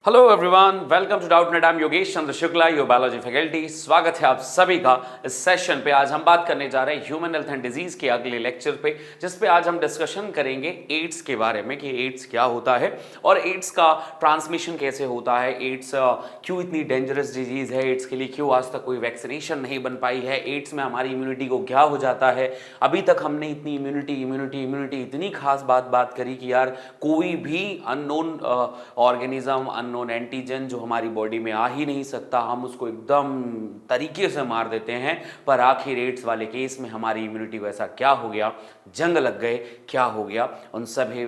Hello everyone, welcome to Doubtnut. I am Yogesh Chandra Shukla, your biology faculty. स्वागत है आप सभी का इस सेशन पे। आज हम बात करने जा रहे हैं ह्यूमन हेल्थ एंड डिजीज के अगले लेक्चर पे, जिस पे आज हम डिस्कशन करेंगे एड्स के बारे में कि एड्स क्या होता है और एड्स का ट्रांसमिशन कैसे होता है, एड्स क्यों इतनी डेंजरस डिजीज है, एड्स के लिए क्यों आज तक कोई वैक्सीनेशन नहीं बन पाई है, एड्स में हमारी इम्यूनिटी को क्या हो जाता है। अभी तक हमने इतनी इम्यूनिटी इतनी खास बात करी कि यार कोई भी अननोन ऑर्गेनिज्म, अननोन एंटीजन जो हमारी बॉडी में आ ही नहीं सकता, हम उसको एकदम तरीके से मार देते हैं। पर आखिर एड्स वाले केस में हमारी इम्यूनिटी को ऐसा क्या हो गया, जंग लग गए, क्या हो गया, उन सभी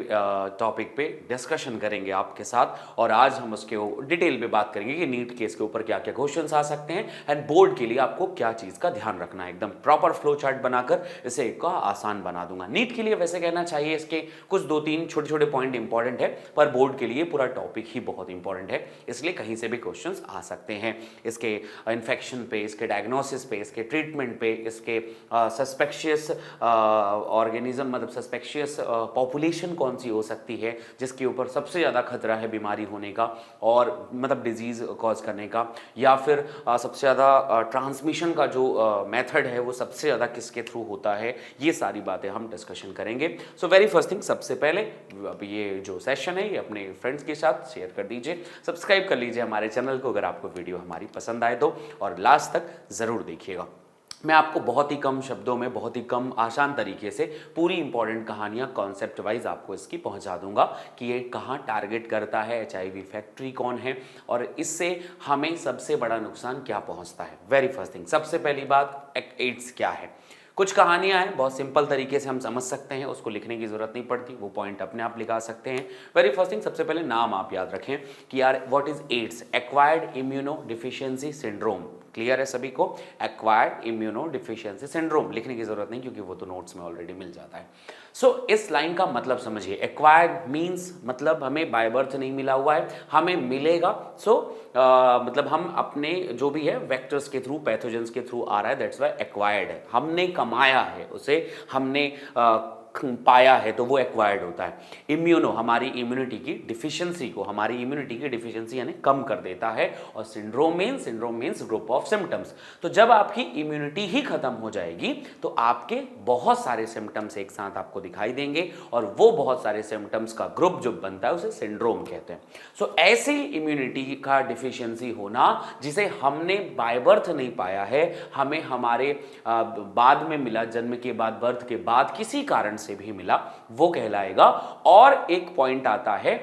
टॉपिक पे डिस्कशन करेंगे आपके साथ। और आज हम उसके डिटेल पे बात करेंगे कि नीट केस के ऊपर क्या क्या क्वेश्चंस आ सकते हैं एंड बोर्ड के लिए आपको क्या चीज़ का ध्यान रखना है। एकदम प्रॉपर फ्लो चार्ट बनाकर इसे एक आसान बना दूंगा। नीट के लिए वैसे कहना चाहिए इसके कुछ दो तीन छोटे छोटे पॉइंट इंपॉर्टेंट है, पर बोर्ड के लिए पूरा टॉपिक ही बहुत इंपॉर्टेंट है, इसलिए कहीं से भी क्वेश्चंस आ सकते हैं। इसके इन्फेक्शन पे, इसके डायग्नोसिस पे, इसके ट्रीटमेंट पे, इसके सस्पेक्शियस ऑर्गेनिज्म मतलब सस्पेक्शियस पॉपुलेशन कौन सी हो सकती है जिसके ऊपर सबसे ज़्यादा खतरा है बीमारी होने का और मतलब डिजीज कॉज करने का, या फिर सबसे ज़्यादा ट्रांसमिशन का जो मेथड है वो सबसे ज़्यादा किसके थ्रू होता है, ये सारी बातें हम डिस्कशन करेंगे। सो वेरी फर्स्ट थिंग, सबसे पहले अब ये जो सेशन है ये अपने फ्रेंड्स के साथ शेयर कर दीजिए, सब्सक्राइब कर लीजिए हमारे चैनल को अगर आपको वीडियो हमारी पसंद आए तो, और लास्ट तक ज़रूर देखिएगा। मैं आपको बहुत ही कम शब्दों में, बहुत ही कम आसान तरीके से पूरी इंपॉर्टेंट कहानियाँ कॉन्सेप्ट वाइज आपको इसकी पहुंचा दूंगा कि ये कहाँ टारगेट करता है, HIV फैक्ट्री कौन है और इससे हमें सबसे बड़ा नुकसान क्या पहुंचता है। वेरी फर्स्ट थिंग, सबसे पहली बात, एड्स क्या है। कुछ कहानियां हैं, बहुत सिंपल तरीके से हम समझ सकते हैं, उसको लिखने की जरूरत नहीं पड़ती, वो पॉइंट अपने आप लिखा सकते हैं। वेरी फर्स्ट थिंग, सबसे पहले नाम आप याद रखें कि यार what is AIDS, acquired immunodeficiency syndrome. Clear है सभी को? एक्वायर्ड इम्यूनो डिफिशियंसी सिंड्रोम लिखने की जरूरत नहीं क्योंकि वो तो नोट्स में ऑलरेडी मिल जाता है। सो इस लाइन का मतलब समझिए, एक्वायर्ड मीन्स मतलब हमें बाय बर्थ नहीं मिला हुआ है, हमें मिलेगा। सो मतलब हम अपने जो भी है वेक्टर्स के थ्रू, पैथोजेंस के थ्रू आ रहा है, दैट्स वाई एक्वायर्ड है। हमने कमाया है उसे, हमने पाया है, तो वो एक्वायर्ड होता है। इम्यूनो हमारी इम्यूनिटी की डिफिशियंसी को, हमारी इम्यूनिटी की डिफिशियंसी यानी कम कर देता है। और syndrome means group of symptoms. तो जब आपकी इम्यूनिटी ही खत्म हो जाएगी तो आपके बहुत सारे सिम्टम्स एक साथ आपको दिखाई देंगे और वो बहुत सारे सिम्टम्स का ग्रुप जो बनता है उसे सिंड्रोम कहते हैं। सो ऐसी इम्यूनिटी का डिफिशियंसी होना जिसे हमने बाय बर्थ नहीं पाया है, हमें हमारे बाद में मिला, जन्म के बाद, बर्थ के बाद किसी कारण से भी मिला, वो कहलाएगा। और एक पॉइंट आता है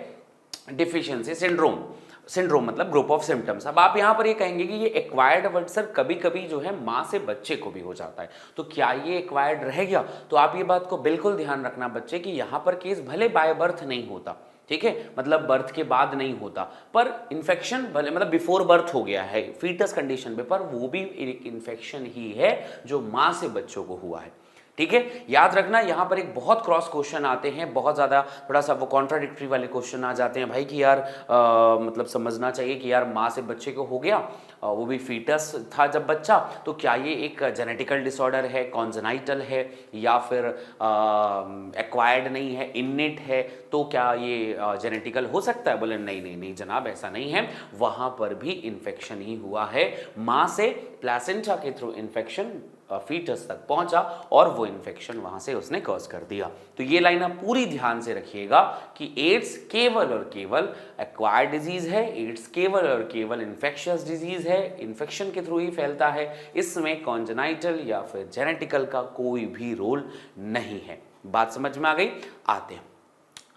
डिफिशियंसी सिंड्रोम मतलब ग्रुप ऑफ सिम्टम्स। अब आप यहां पर ये कहेंगे कि ये एक्वायर्ड वर्ड सर कभी कभी जो है मां से बच्चे को भी हो जाता है, तो क्या ये एक्वायर्ड रह गया? तो आप ये बात को बिल्कुल ध्यान रखना बच्चे कि यहां पर केस भले बाय बर्थ नहीं होता, ठीक है, मतलब बर्थ के बाद नहीं होता, पर इन्फेक्शन भले मतलब बिफोर बर्थ हो गया है फीटस कंडीशन पे, पर वो भी एक इन्फेक्शन ही है जो मां से बच्चों को हुआ है। ठीक है, याद रखना। यहां पर एक बहुत क्रॉस क्वेश्चन आते हैं, बहुत ज्यादा थोड़ा सा वो कॉन्ट्राडिक्टरी वाले क्वेश्चन आ जाते हैं भाई कि यार मतलब समझना चाहिए कि यार माँ से बच्चे को हो गया, वो भी फीटस था जब बच्चा, तो क्या ये एक जेनेटिकल डिसऑर्डर है, कॉन्जेनाइटल है, या फिर एक्वायर्ड नहीं है, इननेट है, तो क्या ये जेनेटिकल हो सकता है? बोले नहीं जनाब, ऐसा नहीं है। वहां पर भी इन्फेक्शन ही हुआ है, माँ से प्लेसेंटा के थ्रू इन्फेक्शन फीटस तक पहुंचा और वो इन्फेक्शन वहां से उसने कॉज कर दिया। तो ये लाइन आप पूरी ध्यान से रखिएगा कि एड्स केवल और केवल एक्वायर्ड डिजीज है, एड्स केवल और केवल इन्फेक्शियस डिजीज है, इन्फेक्शन के थ्रू ही फैलता है, इसमें कॉन्जेनाइटल या फिर जेनेटिकल का कोई भी रोल नहीं है। बात समझ में आ गई? आते हैं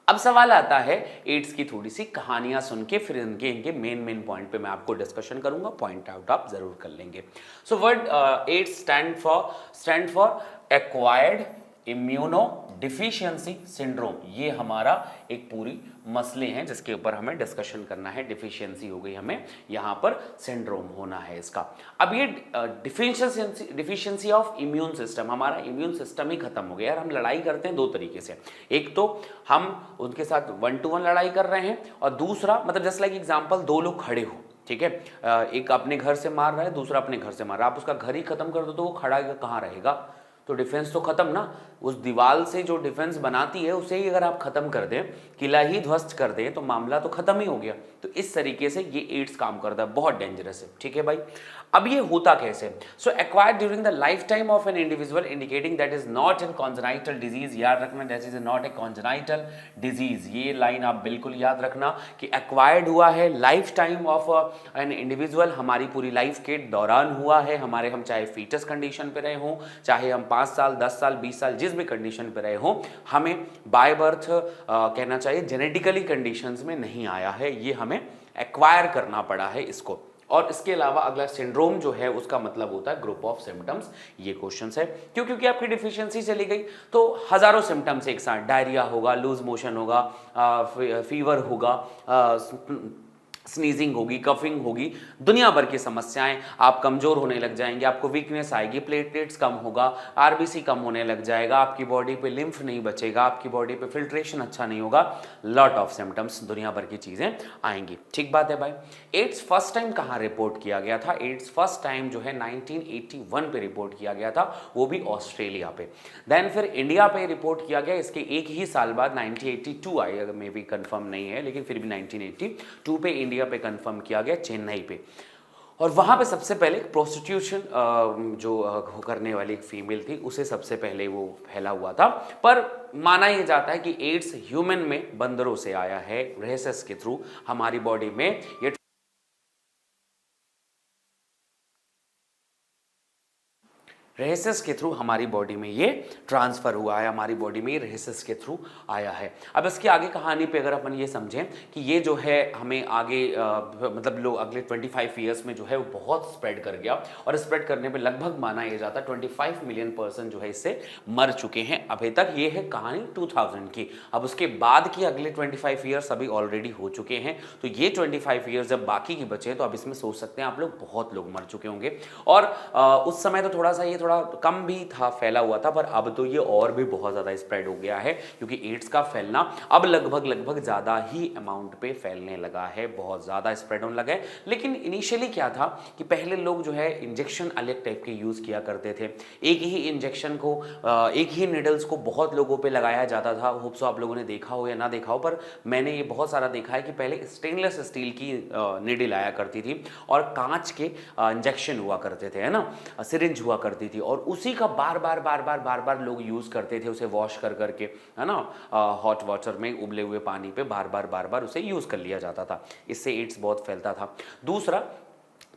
अब सवाल आता है एड्स की थोड़ी सी कहानियां सुन के, फिर इनके मेन पॉइंट पे मैं आपको डिस्कशन करूंगा, पॉइंट आउट आप जरूर कर लेंगे। So word AIDS stand for acquired immunodeficiency syndrome. ये हमारा एक पूरी मसले हैं जिसके ऊपर हमें डिस्कशन करना है। डिफिशियंसी हो गई, हमें यहाँ पर सिंड्रोम होना है इसका। अब ये डिफिशियंसी ऑफ इम्यून सिस्टम, हमारा इम्यून सिस्टम ही खत्म हो गया। यार हम लड़ाई करते हैं दो तरीके से, एक तो हम उनके साथ 1 to 1 लड़ाई कर रहे हैं, और दूसरा मतलब जस्ट लाइक एग्जाम्पल, दो लोग खड़े हो, ठीक है, एक अपने घर से मार रहा है, दूसरा अपने घर से मार रहा है, आप उसका घर ही खत्म कर दो तो वो खड़ा कहाँ रहेगा? तो डिफेंस तो खत्म ना। उस दीवार से जो डिफेंस बनाती है उसे ही अगर आप खत्म कर दें, किला ही ध्वस्त कर दें, तो मामला तो खत्म ही हो गया। तो इस तरीके से ये एड्स काम करता है, बहुत डेंजरस है। ठीक है भाई, अब ये होता कैसे? So acquired during the life time of an individual indicating that is not an congenital disease. याद रखना, that is not a congenital disease. ये लाइन आप बिल्कुल याद रखना कि एक्वायर्ड हुआ है life time of an individual, हमारी पूरी लाइफ के दौरान हुआ है, हमारे हम चाहे फीटस कंडीशन पे रहे हों, चाहे हम 5 साल 10 साल 20 साल जिस भी कंडीशन पे रहे हों, हमें बाय बर्थ कहना चाहिए जेनेटिकली कंडीशंस में नहीं आया है, ये हमें एक्वायर करना पड़ा है इसको। और इसके अलावा अगला सिंड्रोम जो है उसका मतलब होता है ग्रुप ऑफ सिम्टम्स। ये क्वेश्चंस है क्योंकि आपकी डिफिशियंसी चली गई तो हजारों सिम्टम्स एक साथ, डायरिया होगा, लूज मोशन होगा, फीवर होगा, स्नीजिंग होगी, कफिंग होगी, दुनिया भर की समस्याएं, आप कमजोर होने लग जाएंगे, आपको वीकनेस आएगी, प्लेटलेट्स कम होगा, आरबीसी कम होने लग जाएगा, आपकी बॉडी पे लिम्फ नहीं बचेगा, आपकी बॉडी पे फिल्ट्रेशन अच्छा नहीं होगा, लॉट ऑफ सिम्टम्स, दुनिया भर की चीजें आएंगी। ठीक बात है भाई। एड्स फर्स्ट टाइम कहाँ रिपोर्ट किया गया था? एड्स फर्स्ट टाइम जो है 1981 पे रिपोर्ट किया गया था, वो भी ऑस्ट्रेलिया पे। देन फिर इंडिया पे रिपोर्ट किया गया इसके एक ही साल बाद 1982 आई, अगर मे बी कंफर्म नहीं है लेकिन फिर भी 1982 पे इंडिया पे कंफर्म किया गया, चेन्नई पे। और वहां पे सबसे पहले प्रोस्टिट्यूशन जो करने वाली एक फीमेल थी उसे सबसे पहले वो फैला हुआ था। पर माना यह जाता है कि एड्स ह्यूमन में बंदरों से आया है, रेसेस के थ्रू हमारी बॉडी में ये रेसेस के थ्रू हमारी बॉडी में ये ट्रांसफर हुआ है, हमारी बॉडी में ये रेसेस के थ्रू आया है। अब इसकी आगे कहानी पे अगर अपन ये समझें कि ये जो है हमें आगे मतलब लोग अगले 25 ईयर्स में जो है वो बहुत स्प्रेड कर गया, और स्प्रेड करने पे लगभग माना यह जाता है 25 मिलियन पर्सन जो है इससे मर चुके हैं अभी तक। ये है कहानी 2000 की। अब उसके बाद की अगले 25 ईयर्स अभी ऑलरेडी हो चुके हैं, तो ये 25 ईयर्स जब बाकी की बचे तो अब इसमें सोच सकते हैं आप लोग बहुत लोग मर चुके होंगे। और उस समय तो थोड़ा सा ये थोड़ा कम भी था, फैला हुआ था, पर अब तो ये और भी बहुत ज़्यादा स्प्रेड हो गया है क्योंकि एड्स का फैलना अब लगभग ज़्यादा ही अमाउंट पे फैलने लगा है, बहुत ज़्यादा स्प्रेड होने लगा है। लेकिन इनिशियली क्या था कि पहले लोग जो है इंजेक्शन अलग टाइप के यूज़ किया करते थे। एक ही इंजेक्शन को, एक ही निडल्स को बहुत लोगों पे लगाया जाता था। होप सो आप लोगों ने देखा हो या ना देखा हो, पर मैंने ये बहुत सारा देखा है कि पहले स्टेनलेस स्टील की निडल आया करती थी और कांच के इंजेक्शन हुआ करते थे, है ना, सिरिंज हुआ करती थी, और उसी का बार बार लोग यूज करते थे, उसे वॉश कर करके, है ना, हॉट वाटर में उबले हुए पानी पे बार बार उसे यूज कर लिया जाता था। इससे एड्स बहुत फैलता था। दूसरा,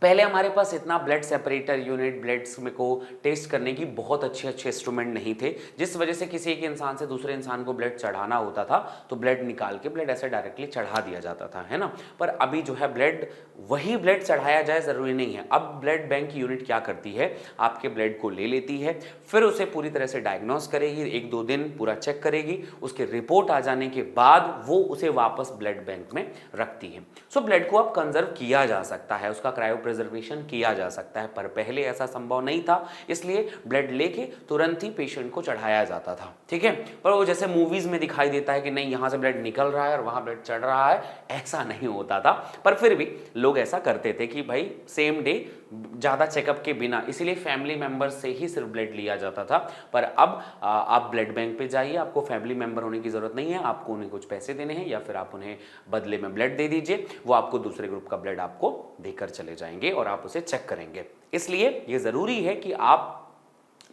पहले हमारे पास इतना ब्लड सेपरेटर यूनिट, ब्लड्स में को टेस्ट करने की बहुत अच्छे इंस्ट्रूमेंट नहीं थे, जिस वजह से किसी एक इंसान से दूसरे इंसान को ब्लड चढ़ाना होता था तो ब्लड निकाल के ब्लड ऐसे डायरेक्टली चढ़ा दिया जाता था, है ना। पर अभी जो है ब्लड, वही ब्लड चढ़ाया जाए ज़रूरी नहीं है। अब ब्लड बैंक की यूनिट क्या करती है, आपके ब्लड को ले लेती है, फिर उसे पूरी तरह से डायग्नोस करेगी, 1-2 दिन पूरा चेक करेगी, उसके रिपोर्ट आ जाने के बाद वो उसे वापस ब्लड बैंक में रखती है। सो ब्लड को अब कंजर्व किया जा सकता है, उसका क्रायो प्रिजर्वेशन किया जा सकता है, पर पहले ऐसा संभव नहीं था, इसलिए ब्लड लेके तुरंत ही पेशेंट को चढ़ाया जाता था। ठीक है, पर वो जैसे मूवीज में दिखाई देता है कि नहीं यहां से ब्लड निकल रहा है और वहां ब्लड चढ़ रहा है, ऐसा नहीं होता था। पर फिर भी लोग ऐसा करते थे कि भाई सेम डे ज़्यादा चेकअप के बिना, इसीलिए फैमिली मेंबर से ही सिर्फ ब्लड लिया जाता था। पर अब आप ब्लड बैंक पे जाइए, आपको फैमिली मेंबर होने की ज़रूरत नहीं है, आपको उन्हें कुछ पैसे देने हैं या फिर आप उन्हें बदले में ब्लड दे दीजिए, वो आपको दूसरे ग्रुप का ब्लड आपको देकर चले जाएंगे और आप उसे चेक करेंगे। इसलिए ये ज़रूरी है कि आप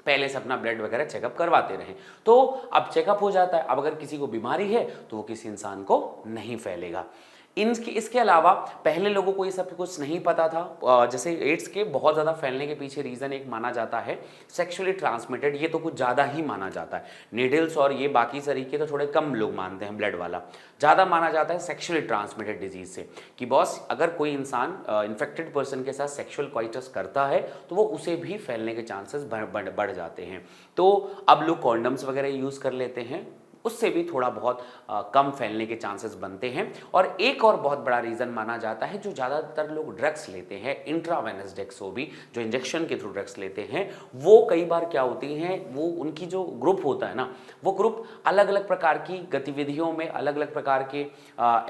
पहले से अपना ब्लड वगैरह चेकअप करवाते रहें। तो अब चेकअप हो जाता है, अब अगर किसी को बीमारी है तो वो किसी इंसान को नहीं फैलेगा। इसके अलावा पहले लोगों को ये सब कुछ नहीं पता था। जैसे एड्स के बहुत ज़्यादा फैलने के पीछे रीज़न एक माना जाता है सेक्सुअली ट्रांसमिटेड, ये तो कुछ ज़्यादा ही माना जाता है। नीडल्स और ये बाकी तरीके तो थोड़े कम लोग मानते हैं, ब्लड वाला ज़्यादा माना जाता है सेक्सुअली ट्रांसमिटेड डिजीज से, कि बॉस अगर कोई इंसान इन्फेक्टेड पर्सन के साथ सेक्सुअल क्वाइटस करता है तो वो उसे भी फैलने के चांसेस बढ़ जाते हैं। तो अब लोग कॉन्डम्स वगैरह यूज़ कर लेते हैं, उससे भी थोड़ा बहुत कम फैलने के चांसेस बनते हैं। और एक और बहुत बड़ा रीज़न माना जाता है, जो ज़्यादातर लोग ड्रग्स लेते हैं, इंट्रावेनस डेक्सोवी, जो इंजेक्शन के थ्रू ड्रग्स लेते हैं, वो कई बार क्या होती हैं, वो उनकी जो ग्रुप होता है ना, वो ग्रुप अलग अलग प्रकार की गतिविधियों में, अलग अलग प्रकार के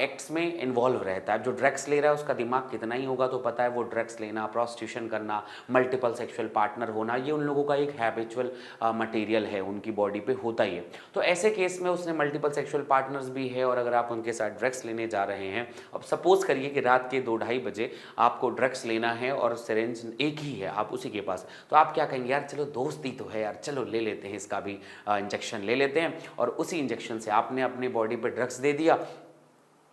एक्ट्स में इन्वॉल्व रहता है। जो ड्रग्स ले रहा है उसका दिमाग कितना ही होगा तो पता है, वो ड्रग्स लेना, प्रोस्टिट्यूशन करना, मल्टीपल सेक्सुअल पार्टनर होना, ये उन लोगों का एक हैबिचुअल मटेरियल है, उनकी बॉडी पे होता ही है। तो ऐसे केस में उसने मल्टीपल सेक्सुअल पार्टनर्स भी है और अगर आप उनके साथ ड्रग्स लेने जा रहे हैं, अब सपोज करिए कि रात के 2-2:30 बजे आपको ड्रग्स लेना है और सिरिंज एक ही है आप उसी के पास, तो आप क्या कहेंगे, यार चलो दोस्ती तो है यार, चलो ले लेते हैं, इसका भी इंजेक्शन ले लेते हैं, और उसी इंजेक्शन से आपने अपनी बॉडी पे ड्रग्स दे दिया,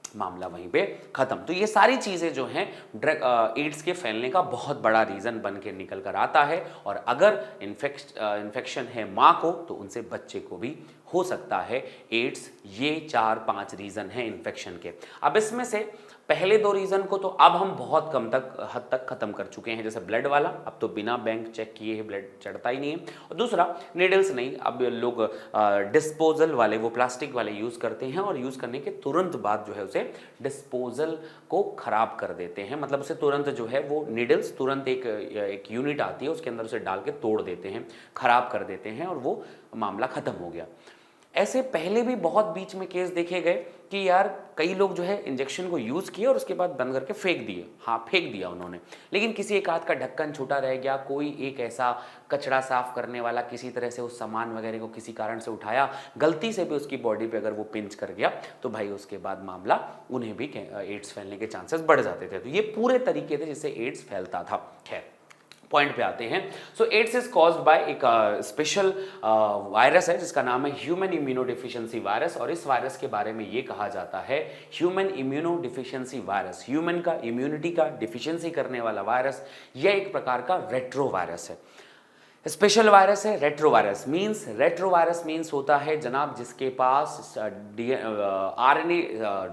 मामला वहीं पे खत्म। तो ये सारी चीजें जो हैं ड्रग एड्स के फैलने का बहुत बड़ा रीजन बन के निकल कर आता है। और अगर इन्फेक्शन है माँ को, तो उनसे बच्चे को भी हो सकता है एड्स। ये 4-5 रीजन हैं इन्फेक्शन के। अब इसमें से पहले 2 रीजन को तो अब हम बहुत कम हद तक खत्म कर चुके हैं, जैसे ब्लड वाला, अब तो बिना बैंक चेक किए ब्लड चढ़ता ही नहीं है। और दूसरा नीडल्स नहीं, अब लोग डिस्पोजल वाले, वो प्लास्टिक वाले यूज करते हैं और यूज करने के तुरंत बाद जो है उसे डिस्पोजल को खराब कर देते हैं, मतलब उसे तुरंत जो है वो नीडल्स तुरंत एक यूनिट आती है उसके अंदर उसे डाल के तोड़ देते हैं, खराब कर देते हैं और वो मामला खत्म हो गया। ऐसे पहले भी बहुत बीच में केस देखे गए कि यार कई लोग जो है इंजेक्शन को यूज़ किए और उसके बाद बंद करके फेंक दिए, हाँ फेंक दिया उन्होंने, लेकिन किसी एक हाथ का ढक्कन छूटा रह गया, कोई एक ऐसा कचरा साफ करने वाला किसी तरह से उस सामान वगैरह को किसी कारण से उठाया, गलती से भी उसकी बॉडी पे अगर वो पिंच कर गया, तो भाई उसके बाद मामला उन्हें भी एड्स फैलने के चांसेस बढ़ जाते थे। तो ये पूरे तरीके थे जिससे एड्स फैलता था। खैर पॉइंट पे आते हैं। सो एड्स इज कॉज्ड बाय एक स्पेशल वायरस है जिसका नाम है ह्यूमन इम्यूनोडिफिशियंसी वायरस, और इस वायरस के बारे में ये कहा जाता है ह्यूमन इम्यूनोडिफिशियंसी वायरस, ह्यूमन का इम्यूनिटी का डिफिशियंसी करने वाला वायरस। यह एक प्रकार का रेट्रो वायरस है, स्पेशल वायरस है। रेट्रोवायरस मीन्स होता है जनाब जिसके पास आरएनए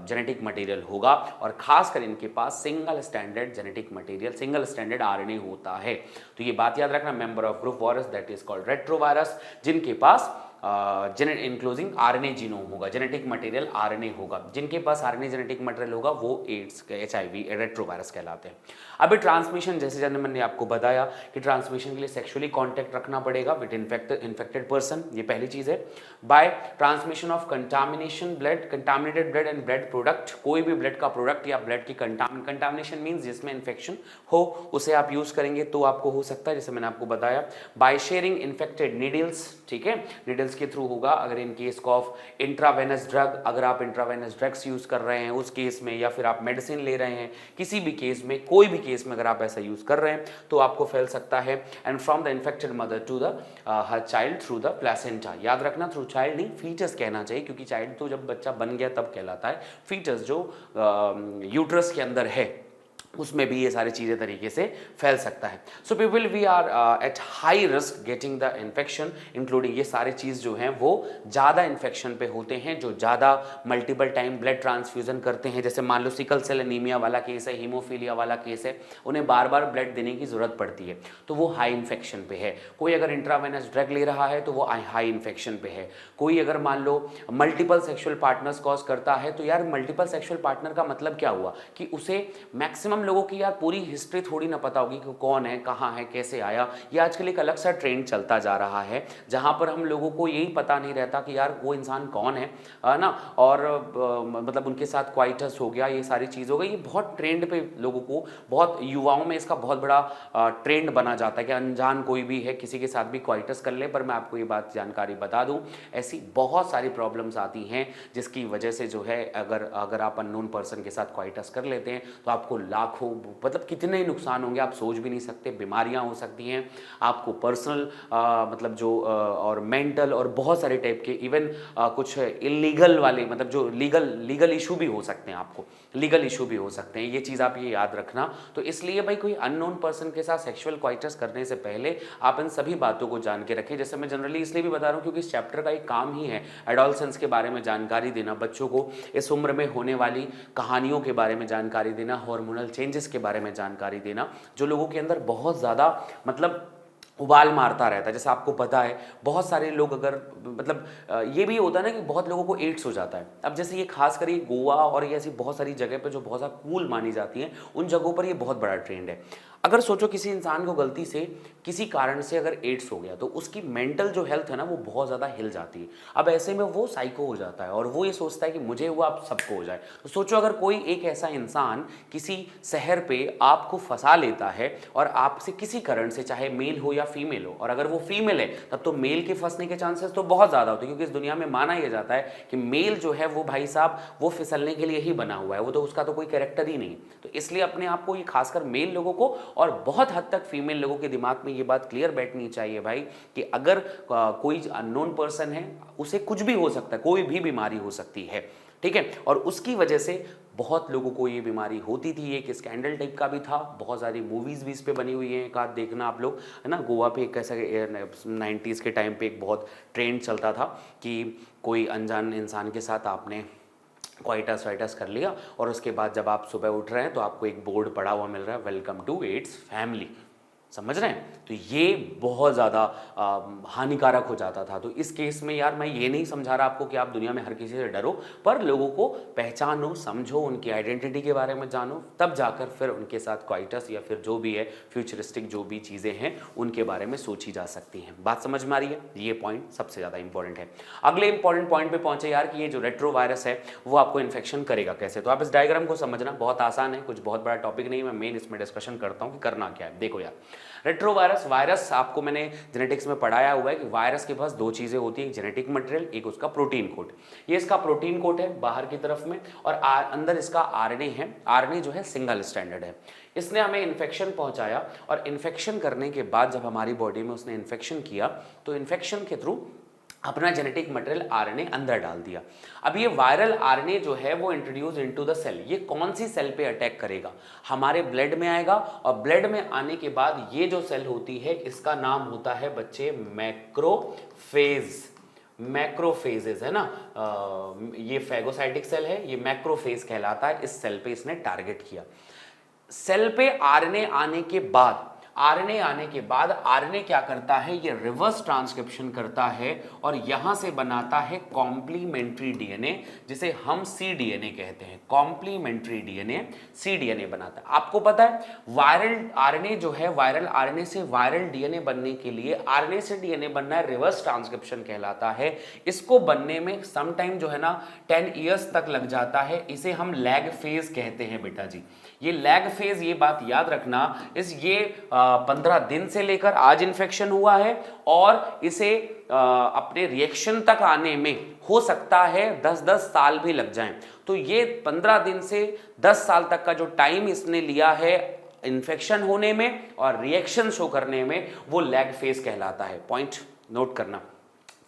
जेनेटिक मटेरियल होगा, और खासकर इनके पास single standard genetic material, single standard RNA होता है। तो ये बात याद रखना, member of group virus that is called retrovirus, जिनके पास इंक्लूजिंग आरएनए जीनोम होगा, जेनेटिक मटेरियल आरएनए होगा। जिनके पास आरएनए जेनेटिक मटेरियल होगा वो एड्स एचआईवी रेट्रोवायरस कहलाते हैं। अभी ट्रांसमिशन, जैसे मैंने आपको बताया कि ट्रांसमिशन के लिए सेक्सुअली कांटेक्ट रखना पड़ेगा विद इन्फेक्टेड पर्सन, ये पहली चीज है। By transmission of contaminated blood and blood product, कोई भी ब्लड का प्रोडक्ट या ब्लड की कंटामिनेशन मीन्स जिसमें इन्फेक्शन हो, उसे आप यूज करेंगे तो आपको हो सकता है, जैसे मैंने आपको बताया। बाय शेयरिंग इन्फेक्टेड नीडल्स, ठीक है, नीडल्स के थ्रू होगा अगर in case of intravenous drug, अगर आप इंट्रावेनस ड्रग्स यूज कर रहे हैं उस केस में, या फिर आप मेडिसिन ले रहे हैं, किसी भी केस में, कोई भी केस में अगर आप ऐसा यूज कर रहे हैं तो आपको फैल सकता है। And from the infected mother to the her child through the placenta, याद रखना थ्रू चाइल्ड नहीं, फीटस कहना चाहिए, क्योंकि चाइल्ड तो जब बच्चा बन गया तब कहलाता है, फीटस जो यूट्रस के अंदर है उसमें भी ये सारी चीज़ें तरीके से फैल सकता है। So people we are at high risk getting the infection, including ये सारे चीज़ जो हैं वो ज़्यादा इन्फेक्शन पे होते हैं, जो ज़्यादा मल्टीपल टाइम ब्लड ट्रांसफ्यूजन करते हैं। जैसे मान लो सिकल सेल एनीमिया वाला केस है, हीमोफीलिया वाला केस है, उन्हें बार बार ब्लड देने की ज़रूरत पड़ती है, तो वो हाई इन्फेक्शन पे है। कोई अगर इंट्रावेनस ड्रग ले रहा है तो वो हाई इन्फेक्शन पे है। कोई अगर मान लो मल्टीपल सेक्शुअल पार्टनर्स कॉज करता है, तो यार मल्टीपल सेक्शुअल पार्टनर का मतलब क्या हुआ कि उसे मैक्सिमम लोगों की यार पूरी हिस्ट्री थोड़ी ना पता होगी कि कौन है, कहाँ है, कैसे आया। ये आजकल एक अलग सा ट्रेंड चलता जा रहा है जहाँ पर हम लोगों को यही पता नहीं रहता कि यार वो इंसान कौन है ना, और मतलब उनके साथ क्वाइटस हो गया, ये सारी चीज़ हो गई। ये बहुत ट्रेंड पे लोगों को, बहुत युवाओं में इसका बहुत बड़ा ट्रेंड बना जाता है कि अनजान कोई भी है किसी के साथ भी क्वाइटस कर ले। पर मैं आपको ये बात जानकारी बता दूं, ऐसी बहुत सारी प्रॉब्लम्स आती हैं जिसकी वजह से जो है अगर आप अननोन पर्सन के साथ क्वाइटस कर लेते हैं तो आपको लाखों, मतलब कितने नुकसान होंगे आप सोच भी नहीं सकते। बीमारियां हो सकती हैं आपको, पर्सनल मतलब जो और मेंटल और बहुत सारे टाइप के, इवन कुछ इलीगल वाले, मतलब जो लीगल इशू भी हो सकते हैं, आपको लीगल इशू भी हो सकते हैं। ये चीज़ आप ये याद रखना। तो इसलिए भाई कोई अननोन पर्सन के साथ सेक्सुअल क्वाइटस करने से पहले आप इन सभी बातों को जान के रखें। जैसे मैं जनरली इसलिए भी बता रहा हूँ क्योंकि इस चैप्टर का एक काम ही है एडोलसेंस के बारे में जानकारी देना, बच्चों को इस उम्र में होने वाली कहानियों के बारे में जानकारी देना, हार्मोनल चेंजेस के बारे में जानकारी देना, जो लोगों के अंदर बहुत ज़्यादा मतलब उबाल मारता रहता है। जैसे आपको पता है बहुत सारे लोग अगर मतलब ये भी होता है ना कि बहुत लोगों को एड्स हो जाता है। अब जैसे ये खास कर ये गोवा और ये ऐसी बहुत सारी जगह पे जो बहुत ज़्यादा कूल मानी जाती हैं, उन जगहों पर ये बहुत बड़ा ट्रेंड है। अगर सोचो किसी इंसान को गलती से किसी कारण से अगर एड्स हो गया तो उसकी मेंटल जो हेल्थ है ना वो बहुत ज़्यादा हिल जाती है। अब ऐसे में वो साइको हो जाता है और वो ये सोचता है कि मुझे हुआ अब सबको हो जाए। तो सोचो अगर कोई एक ऐसा इंसान किसी शहर पे आपको फंसा लेता है और आपसे किसी कारण से, चाहे मेल हो या फीमेल हो, और अगर वो फीमेल है तब तो मेल के फंसने के चांसेस तो बहुत ज़्यादा होते हैं, क्योंकि इस दुनिया में माना यह जाता है कि मेल जो है वो भाई साहब वो फिसलने के लिए ही बना हुआ है, वो तो उसका तो कोई कैरेक्टर ही नहीं। तो इसलिए अपने आप को, ये खासकर मेल लोगों को और बहुत हद तक फीमेल लोगों के दिमाग में ये बात क्लियर बैठनी चाहिए भाई कि अगर कोई अननोन पर्सन है उसे कुछ भी हो सकता है, कोई भी बीमारी हो सकती है, ठीक है। और उसकी वजह से बहुत लोगों को ये बीमारी होती थी। एक स्कैंडल टाइप का भी था, बहुत सारी मूवीज़ भी इस पे बनी हुई हैं, एक आध देखना आप लोग, है ना। गोवा पे एक ऐसा 90s के टाइम पे एक बहुत ट्रेंड चलता था कि कोई अनजान इंसान के साथ आपने क्वाइटस वाइटस कर लिया और उसके बाद जब आप सुबह उठ रहे हैं तो आपको एक बोर्ड पड़ा हुआ मिल रहा है, वेलकम टू एड्स फैमिली। समझ रहे हैं। तो ये बहुत ज़्यादा हानिकारक हो जाता था। तो इस केस में यार मैं ये नहीं समझा रहा आपको कि आप दुनिया में हर किसी से डरो, पर लोगों को पहचानो, समझो, उनकी आइडेंटिटी के बारे में जानो, तब जाकर फिर उनके साथ क्वाइटस या फिर जो भी है फ्यूचरिस्टिक जो भी चीज़ें हैं उनके बारे में सोची जा सकती हैं। बात समझ में आ रही है। ये पॉइंट सबसे ज़्यादा इंपॉर्टेंट है। अगले इंपॉर्टेंट पॉइंट पे पहुंचे यार कि ये जो रेट्रो वायरस है वो आपको इन्फेक्शन करेगा कैसे। तो आप इस डायग्राम को समझना बहुत आसान है, कुछ बहुत बड़ा टॉपिक नहीं है। मैं मेन इसमें डिस्कशन करता हूँ कि करना क्या है। देखो यार, रेट्रो वायरस आपको मैंने जेनेटिक्स में पढ़ाया हुआ है कि वायरस के पास दो चीजें होती है, एक जेनेटिक मटेरियल, एक उसका प्रोटीन कोड। ये इसका प्रोटीन कोड है बाहर की तरफ में और अंदर इसका आरएनए है। आरएनए जो है सिंगल स्टैंडर्ड है। इसने हमें इन्फेक्शन पहुंचाया और इन्फेक्शन करने के बाद जब हमारी बॉडी में उसने इन्फेक्शन किया तो इन्फेक्शन के थ्रू अपना जेनेटिक मटेरियल आरएनए अंदर डाल दिया। अब ये वायरल आरएनए जो है वो इंट्रोड्यूस इनटू द सेल। ये कौन सी सेल पे अटैक करेगा? हमारे ब्लड में आएगा और ब्लड में आने के बाद ये जो सेल होती है इसका नाम होता है बच्चे मैक्रोफेज। मैक्रोफेजेस है ना, ये फैगोसाइटिक सेल है, ये मैक्रोफेज कहलाता है। इस सेल पे इसने टारगेट किया। सेल पे आरएनए आने के बाद आरएनए क्या करता है, ये रिवर्स ट्रांसक्रिप्शन करता है और यहां से बनाता है कॉम्प्लीमेंट्री डीएनए, जिसे हम cDNA कहते हैं। कॉम्प्लीमेंट्री डीएनए cDNA बनाता है। आपको पता है वायरल आरएनए जो है, वायरल आरएनए से वायरल डीएनए बनने के लिए आरएनए से डीएनए बनना है, रिवर्स ट्रांसक्रिप्शन कहलाता है। इसको बनने में सम टाइम जो है ना 10 ईयर्स तक लग जाता है। इसे हम लैग फेज कहते हैं बेटा जी। ये लैग फेज, ये बात याद रखना, ये 15 दिन से लेकर आज इन्फेक्शन हुआ है और इसे अपने रिएक्शन तक आने में हो सकता है 10-10 साल भी लग जाएं। तो ये 15 दिन से 10 साल तक का जो टाइम इसने लिया है इन्फेक्शन होने में और रिएक्शन शो करने में, वो लैग फेज कहलाता है। पॉइंट नोट करना।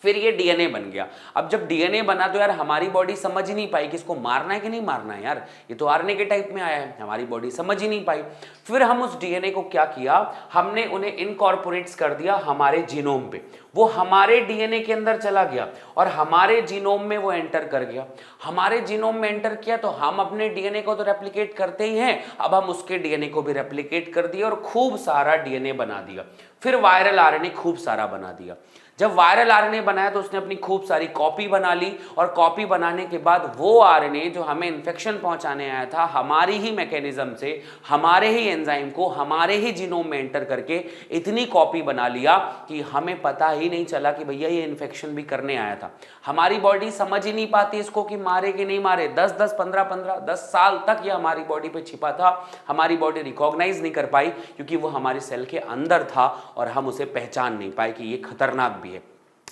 फिर ये डीएनए बन गया। अब जब डीएनए बना तो यार हमारी बॉडी समझ ही नहीं पाई कि इसको मारना है कि नहीं मारना है। यार ये तो आरएनए के टाइप में आया है, हमारी बॉडी समझ ही नहीं पाई। फिर हम उस डीएनए को क्या किया, हमने उन्हें इनकॉर्पोरेट्स कर दिया हमारे जीनोम पे। वो हमारे डीएनए के अंदर चला गया और हमारे जीनोम में वो एंटर कर गया। हमारे जीनोम में एंटर किया तो हम अपने डीएनए को तो रेप्लिकेट करते ही हैं, अब हम उसके डीएनए को भी रेप्लिकेट कर दिया और खूब सारा डीएनए बना दिया। फिर वायरल आरएनए खूब सारा बना दिया। जब वायरल आरएनए बनाया तो उसने अपनी खूब सारी कॉपी बना ली और कॉपी बनाने के बाद वो आरएनए जो हमें इन्फेक्शन पहुंचाने आया था, हमारी ही मैकेनिज्म से, हमारे ही एंजाइम को हमारे ही जीनोम में एंटर करके इतनी कॉपी बना लिया कि हमें पता ही नहीं चला कि भैया ये इन्फेक्शन भी करने आया था। हमारी बॉडी समझ ही नहीं पाती इसको कि मारे कि नहीं मारे। 10-10, 15-15, 10 साल तक ये हमारी बॉडी पे छिपा था। हमारी बॉडी रिकॉग्नाइज नहीं कर पाई क्योंकि वो हमारी सेल के अंदर था और हम उसे पहचान नहीं पाए कि ये खतरनाक भी है।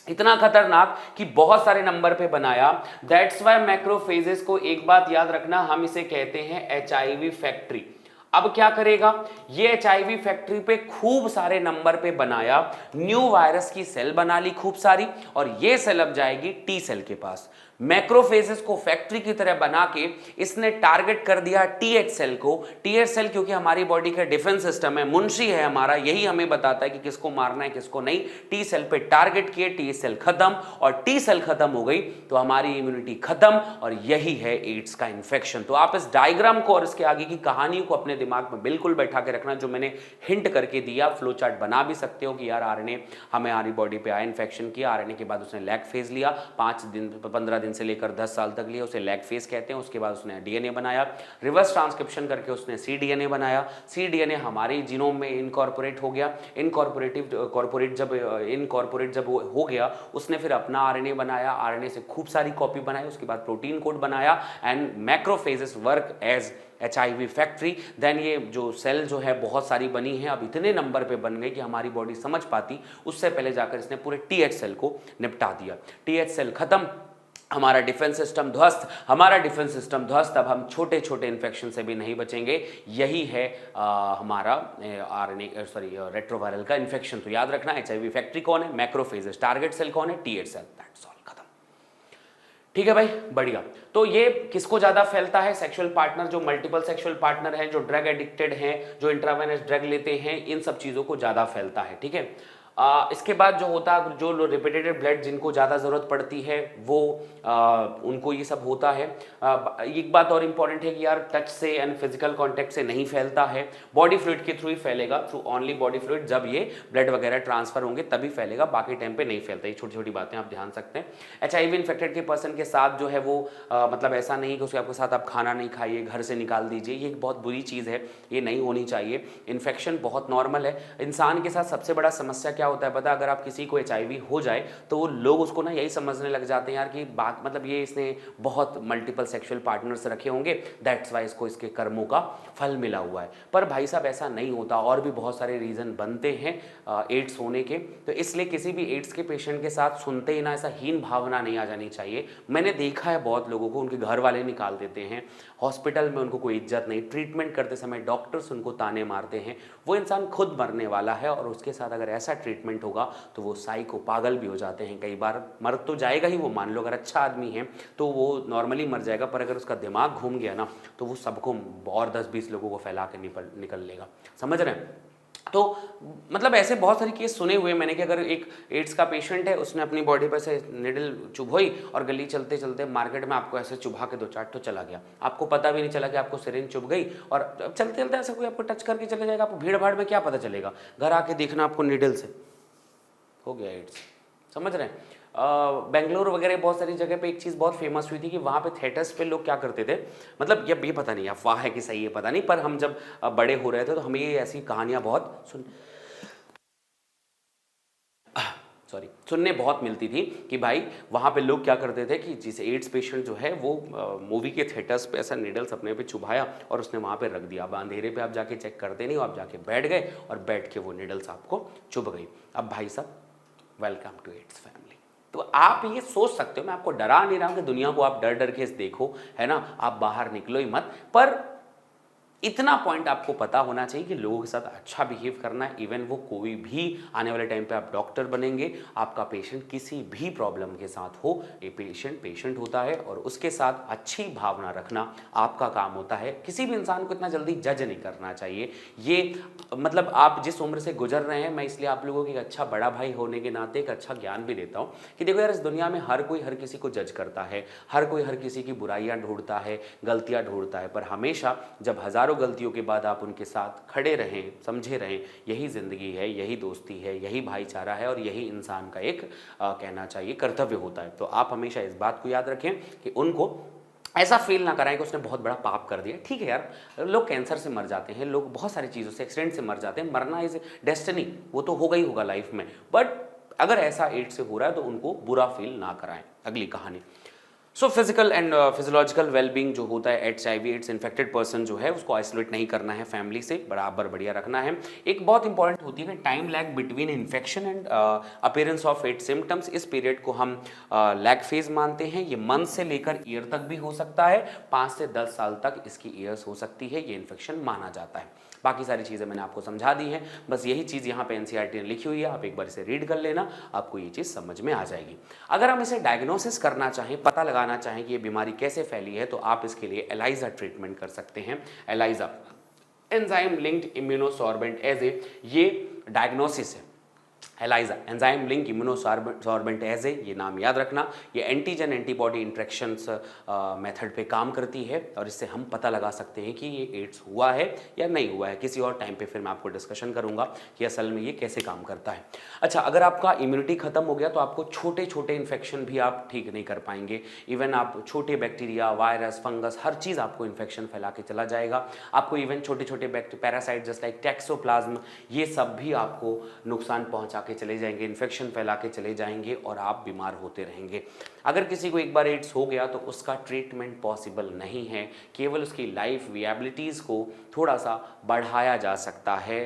इतना खतरनाक कि बहुत सारे नंबर पे बनाया। दैट्स वाई मैक्रोफेजेस को एक बात याद रखना, हम इसे कहते हैं एचआईवी फैक्ट्री। अब क्या करेगा ये एचआईवी फैक्ट्री पे खूब सारे नंबर पे बनाया, न्यू वायरस की सेल बना ली खूब सारी और ये सेल अब जाएगी टी सेल के पास। मैक्रोफेजेस को फैक्ट्री की तरह बना के इसने टारगेट कर दिया टीएच सेल को। टीएच सेल क्योंकि हमारी बॉडी का डिफेंस सिस्टम है, मुंशी है हमारा, यही हमें बताता है कि किसको मारना है किसको नहीं। टी सेल पे टारगेट किए, टी सेल खत्म, और टी सेल खत्म हो गई तो हमारी इम्यूनिटी खत्म, और यही है एड्स का इन्फेक्शन। तो आप इस डायग्राम को और इसके आगे की कहानी को अपने दिमाग में बिल्कुल बैठा के रखना, जो मैंने हिंट करके दिया। फ्लो चार्ट बना भी सकते हो कि यार आरएनए हमें हमारी बॉडी पे आया, इन्फेक्शन किया, आरएनए के बाद उसने लैग फेज लिया, 5 दिन 15 दिन से लेकर 10 साल तक लिया, उसे लैग फेज कहते हैं। उसके बाद उसने डीएनए बनाया, रिवर्स ट्रांसक्रिप्शन करके उसने सीडीएनए बनाया। सीडीएनए हमारे जीनोम में इनकॉर्पोरेट हो गया। इनकॉर्पोरेट जब हो गया, उसने फिर अपना आरएनए बनाया, आरएनए से खूब सारी कॉपी बनाई, उसके बाद प्रोटीन कोड बनाया, and macrophages work as HIV factory. Then ये जो सेल जो है बहुत सारी बनी है, अब इतने नंबर पे बन गई कि हमारी बॉडी समझ पाती, उससे पहले जाकर इसने पूरे टीएच सेल को निपटा दिया। टीएच सेल खत्म, हमारा डिफेंस सिस्टम ध्वस्त, हमारा डिफेंस सिस्टम ध्वस्त, अब हम छोटे छोटे इन्फेक्शन से भी नहीं बचेंगे। यही है हमारा रेट्रोवायरल का इन्फेक्शन। तो याद रखना, HIV फैक्ट्री कौन है? मैक्रोफेजेस। टारगेट सेल कौन है? TH cell. दैट्स ऑल, खत्म। ठीक है भाई, बढ़िया। तो ये किसको ज्यादा फैलता है? सेक्सुअल पार्टनर, जो मल्टीपल सेक्सुअल पार्टनर हैं, जो ड्रग एडिक्टेड हैं, जो इंट्रावेनस ड्रग लेते हैं, इन सब चीजों को ज्यादा फैलता है। ठीक है। इसके बाद जो होता है, जो रिपीटेड ब्लड जिनको ज़्यादा ज़रूरत पड़ती है वो उनको ये सब होता है। एक बात और इम्पॉर्टेंट है कि यार टच से एंड फिजिकल कांटेक्ट से नहीं फैलता है, बॉडी फ्लूइड के थ्रू ही फैलेगा, थ्रू ओनली बॉडी फ्लूइड। जब ये ब्लड वगैरह ट्रांसफर होंगे तभी फैलेगा, बाकी टाइम पे नहीं फैलता। ये छोटी छोटी बातें आप ध्यान सकते हैं। HIV इन्फेक्टेड के पर्सन के साथ जो है वो मतलब ऐसा नहीं कि उसके साथ आप खाना नहीं खाइए, घर से निकाल दीजिए, ये एक बहुत बुरी चीज़ है, ये नहीं होनी चाहिए। इन्फेक्शन बहुत नॉर्मल है। इंसान के साथ सबसे बड़ा समस्या क्या होता है पता? अगर आप किसी को HIV हो जाए तो वो लोग उसको ना यही समझने लग जाते हैं यार कि बात मतलब ये इसने बहुत मल्टीपल सेक्सुअल पार्टनर्स रखे होंगे, दैट्स वाई इसको इसके कर्मों का फल मिला हुआ है। पर भाई साहब ऐसा नहीं होता, और भी बहुत सारे रीज़न बनते हैं एड्स होने के। तो इसलिए किसी भी एड्स के पेशेंट के साथ सुनते ही ना ऐसा हीन भावना नहीं आ जानी चाहिए। मैंने देखा है बहुत लोगों को उनके घर वाले निकाल देते हैं, हॉस्पिटल में उनको कोई इज्जत नहीं, ट्रीटमेंट करते समय डॉक्टर्स उनको ताने मारते हैं। वो इंसान खुद मरने वाला है, और उसके साथ अगर ऐसा ट्रीटमेंट होगा तो वो साइको पागल भी हो जाते हैं। कई बार मर तो जाएगा ही वो, मान लो अगर अच्छा आदमी है तो वो नॉर्मली मर जाएगा, पर अगर उसका दिमाग घूम गया ना तो वो सबको और 10-20 लोगों को फैला के निकल लेगा। समझ रहे हैं? तो मतलब ऐसे बहुत सारे केस सुने हुए मैंने कि अगर एक एड्स का पेशेंट है, उसने अपनी बॉडी पर से निडल चुभोई और गली चलते चलते मार्केट में आपको ऐसे चुभा के 2 चाट तो चला गया, आपको पता भी नहीं चला कि आपको सिरिंज चुभ गई, और चलते चलते ऐसा कोई आपको टच करके चले जाएगा, आपको भीड़ भाड़ में क्या पता चलेगा, घर आके देखना आपको निडल से हो गया एड्स। समझ रहे हैं? बेंगलोर वगैरह बहुत सारी जगह पे एक चीज़ बहुत फेमस हुई थी कि वहाँ पे थिएटर्स पे लोग क्या करते थे, मतलब ये पता नहीं अफवाह है कि सही है पता नहीं, पर हम जब बड़े हो रहे थे तो हमें ये ऐसी कहानियाँ बहुत सुनने बहुत मिलती थी कि भाई वहाँ पे लोग क्या करते थे कि जिस एड्स पेशेंट जो है वो मूवी के थिएटर्स पे ऐसा नीडल्स अपने पे चुभाया और उसने वहाँ पे रख दिया। अब अंधेरे पे आप जाके चेक करते नहीं हो, आप जाके बैठ गए और बैठ के वो नीडल्स आपको चुभ गई। अब भाई साहब वेलकम टू एड्स फैमिली। तो आप ये सोच सकते हो, मैं आपको डरा नहीं रहा हूँ कि दुनिया को आप डर डर के देखो, है ना, आप बाहर निकलो ही मत, पर इतना पॉइंट आपको पता होना चाहिए कि लोगों के साथ अच्छा बिहेव करना है। इवन वो कोई भी आने वाले टाइम पे आप डॉक्टर बनेंगे, आपका पेशेंट किसी भी प्रॉब्लम के साथ हो, ये पेशेंट होता है और उसके साथ अच्छी भावना रखना आपका काम होता है। किसी भी इंसान को इतना जल्दी जज नहीं करना चाहिए। ये मतलब आप जिस उम्र से गुजर रहे हैं, मैं इसलिए आप लोगों को एक अच्छा बड़ा भाई होने के नाते एक अच्छा ज्ञान भी देता हूँ कि देखो यार, इस दुनिया में हर कोई हर किसी को जज करता है, हर कोई हर किसी की बुराइयाँ ढूंढता है, गलतियाँ ढूंढता है, पर हमेशा जब हजारों गलतियों के बाद आप उनके साथ खड़े रहें, समझे रहें, यही जिंदगी है, यही दोस्ती है, यही भाईचारा है और यही इंसान का एक कहना चाहिए कर्तव्य होता है। तो आप हमेशा इस बात को याद रखें कि उनको ऐसा फील ना कराएं कि उसने बहुत बड़ा पाप कर दिया। ठीक है यार, लोग कैंसर से मर जाते हैं, लोग बहुत सारी चीज़ों से, एक्सीडेंट से मर जाते हैं, मरना इज डेस्टिनी, वो तो होगा ही होगा लाइफ में, बट अगर ऐसा एड्स से हो रहा है तो उनको बुरा फील ना कराएं। अगली कहानी, so physical and physiological wellbeing जो होता है, HIV एड्स इन्फेक्टेड पर्सन जो है उसको आइसोलेट नहीं करना है, फैमिली से बराबर बढ़िया रखना है। एक बहुत इंपॉर्टेंट होती है time lag between infection and appearance of AIDS symptoms. इस पीरियड को हम लैग फेज मानते हैं। ये मंथ से लेकर ईयर तक भी हो सकता है, 5 से 10 साल तक इसकी ईयर्स हो सकती है, ये इन्फेक्शन माना जाता है। बाकी सारी चीज़ें मैंने आपको समझा दी हैं, बस यही चीज़ यहाँ पे NCERT ने लिखी हुई है, आप एक बार इसे रीड कर लेना, आपको ये चीज़ समझ में आ जाएगी। अगर हम इसे डायग्नोसिस करना चाहें, पता लगाना बताना चाहें कि ये बीमारी कैसे फैली है तो आप इसके लिए एलाइजा ट्रीटमेंट कर सकते हैं। एलाइजा एंजाइम लिंक्ड इम्यूनोसॉर्बेंट एजे ये डायग्नोसिस है। एलाइजा एंजाइम लिंक इम्यूनोसॉर्बेंट एजे, ये नाम याद रखना। ये एंटीजन एंटीबॉडी इंट्रैक्शंस मेथड पे काम करती है और इससे हम पता लगा सकते हैं कि ये एड्स हुआ है या नहीं हुआ है। किसी और टाइम पे फिर मैं आपको डिस्कशन करूंगा कि असल में ये कैसे काम करता है। अच्छा, अगर आपका इम्यूनिटी खत्म हो गया तो आपको छोटे छोटे इन्फेक्शन भी आप ठीक नहीं कर पाएंगे। इवन आप छोटे बैक्टीरिया, वायरस, फंगस, हर चीज़ आपको इन्फेक्शन फैला के चला जाएगा। आपको इवन छोटे छोटे पैरासाइट जस्ट लाइक टैक्सोप्लाज्म, ये सब भी आपको नुकसान पहुंचा के चले जाएंगे, इन्फेक्शन फैला के चले जाएंगे और आप बीमार होते रहेंगे। अगर किसी को एक बार एड्स हो गया तो उसका ट्रीटमेंट पॉसिबल नहीं है, केवल उसकी लाइफ विएबिलिटीज़ को थोड़ा सा बढ़ाया जा सकता है।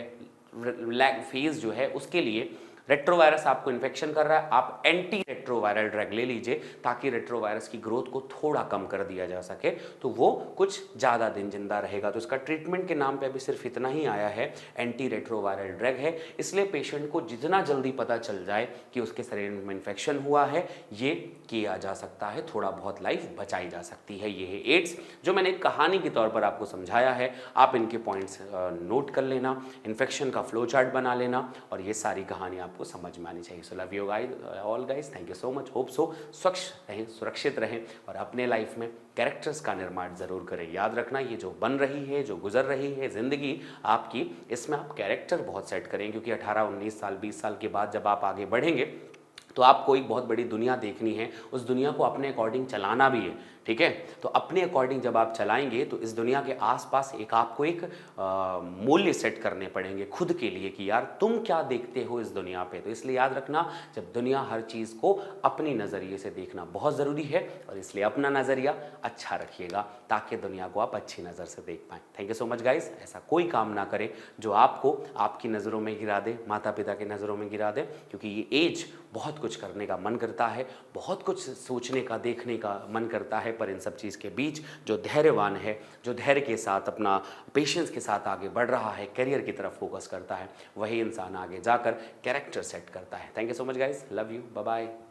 लैग फेज जो है उसके लिए रेट्रोवायरस आपको इन्फेक्शन कर रहा है, आप एंटी रेट्रोवायरल ड्रग ले लीजिए ताकि रेट्रोवायरस की ग्रोथ को थोड़ा कम कर दिया जा सके, तो वो कुछ ज़्यादा दिन जिंदा रहेगा। तो इसका ट्रीटमेंट के नाम पे अभी सिर्फ इतना ही आया है, एंटी रेट्रोवायरल ड्रग है। इसलिए पेशेंट को जितना जल्दी पता चल जाए कि उसके शरीर में इन्फेक्शन हुआ है, ये किया जा सकता है, थोड़ा बहुत लाइफ बचाई जा सकती है। ये है एड्स, जो मैंने एक कहानी के तौर पर आपको समझाया है। आप इनके पॉइंट्स नोट कर लेना, इन्फेक्शन का फ्लो चार्ट बना लेना और ये सारी कहानी आपको समझ में आनी चाहिए। So love you guys, all guys, thank you so much. Hope so स्वच्छ रहें, सुरक्षित रहें और अपने लाइफ में कैरेक्टर्स का निर्माण जरूर करें। याद रखना, ये जो बन रही है, जो गुजर रही है ज़िंदगी आपकी, इसमें आप कैरेक्टर बहुत सेट करें, क्योंकि 18, 19 साल, 20 साल के बाद जब आप आगे बढ़ेंगे तो आपको एक बहुत बड़ी दुनिया देखनी है, उस दुनिया को अपने अकॉर्डिंग चलाना भी है, ठीक है। तो अपने अकॉर्डिंग जब आप चलाएंगे तो इस दुनिया के आसपास आपको एक मूल्य सेट करने पड़ेंगे खुद के लिए कि यार तुम क्या देखते हो इस दुनिया पे। तो इसलिए याद रखना, जब दुनिया हर चीज़ को अपनी नज़रिए से देखना बहुत ज़रूरी है और इसलिए अपना नज़रिया अच्छा रखिएगा ताकि दुनिया को आप अच्छी नज़र से देख पाएँ। Thank you so much guys. ऐसा कोई काम ना करें जो आपको आपकी नज़रों में गिरा दे, माता पिता की नज़रों में गिरा दे, क्योंकि ये एज बहुत कुछ करने का मन करता है, बहुत कुछ सोचने का, देखने का मन करता है, पर इन सब चीज़ के बीच जो धैर्यवान है, जो धैर्य के साथ अपना पेशेंस के साथ आगे बढ़ रहा है, करियर की तरफ फोकस करता है, वही इंसान आगे जाकर कैरेक्टर सेट करता है। Thank you so much guys, love you, bye bye.